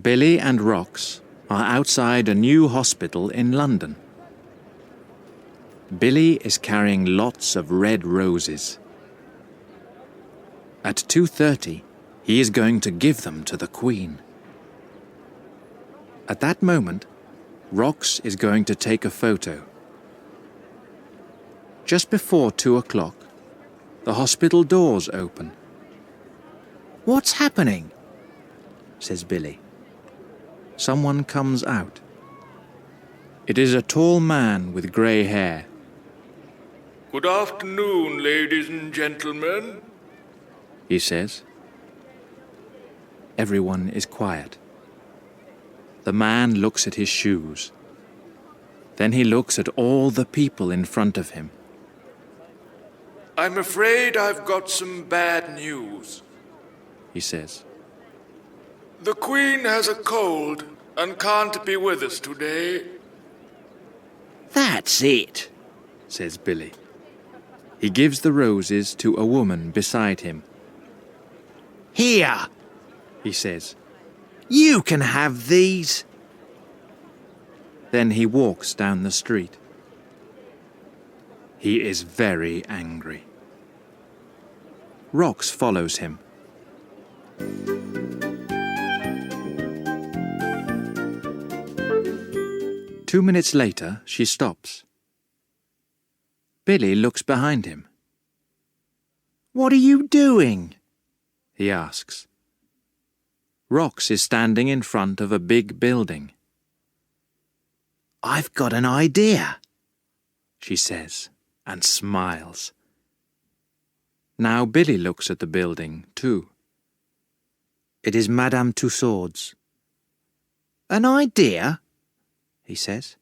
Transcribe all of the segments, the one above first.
Billy and Rox are outside a new hospital in London. Billy is carrying lots of red roses. At 2:30, he is going to give them to the Queen. At that moment, Rox is going to take a photo. Just before 2 o'clock, the hospital doors open. "What's happening?" says Billy. Someone comes out. It is a tall man with grey hair. "Good afternoon, ladies and gentlemen," he says. Everyone is quiet. The man looks at his shoes. Then he looks at all the people in front of him. "I'm afraid I've got some bad news. He says. The Queen has a cold and can't be with us today." "That's it," says Billy. He gives the roses to a woman beside him. "Here," he says. "You can have these." Then he walks down the street. He is very angry. Rox follows him. 2 minutes later, she stops. Billy looks behind him. "What are you doing?" he asks. Rox is standing in front of a big building. "I've got an idea," she says, and smiles. Now Billy looks at the building, too. It is Madame Tussauds. "An idea?" he says.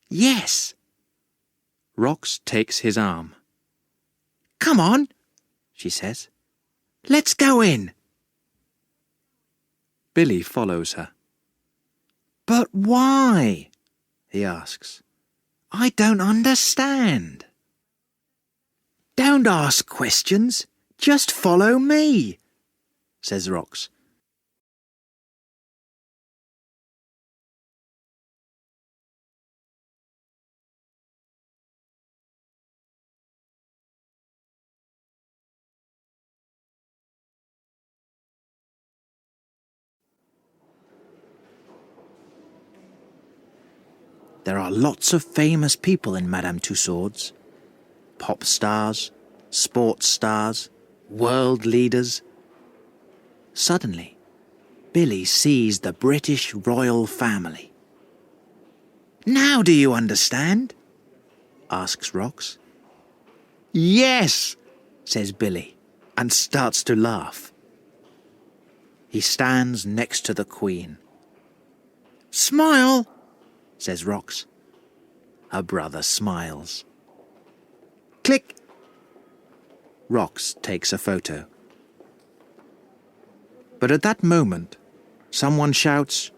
"Yes." Rox takes his arm. "Come on," she says. "Let's go in." Billy follows her. "But why?" he asks. "I don't understand." "Don't ask questions. Just follow me," says Rox. There are lots of famous people in Madame Tussauds. Pop stars, sports stars, world leaders. Suddenly, Billy sees the British royal family. "Now do you understand?" asks Rox. "Yes," says Billy, and starts to laugh. He stands next to the Queen. "Smile," says Rox. Her brother smiles. Click. Rox takes a photo. But at that moment, someone shouts,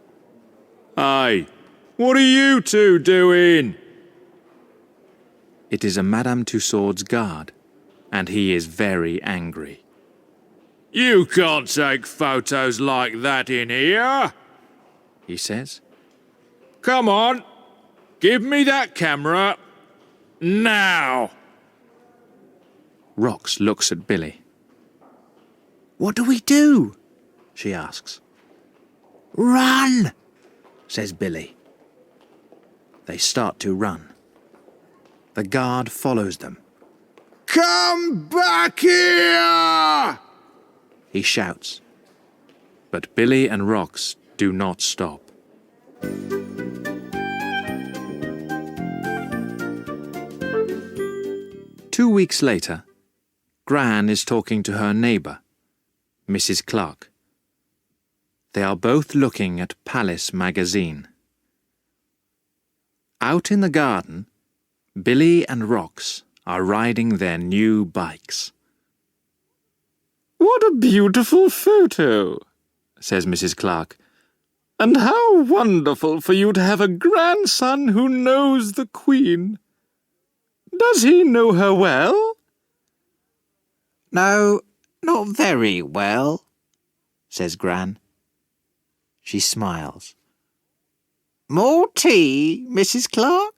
"Hey, what are you two doing?" It is a Madame Tussauds guard, and he is very angry. "You can't take photos like that in here," he says. "Come on, give me that camera. Now!" Rox looks at Billy. "What do we do?" she asks. "Run!" says Billy. They start to run. The guard follows them. "Come back here!" he shouts. But Billy and Rox do not stop. Two weeks later, Gran is talking to her neighbour, Mrs. Clark. They are both looking at Palace magazine. Out in the garden, Billy and Rox are riding their new bikes. "What a beautiful photo," says Mrs. Clark. "And how wonderful for you to have a grandson who knows the Queen. Does he know her well?" "No, not very well," says Gran. She smiles. More tea, Mrs. Clark?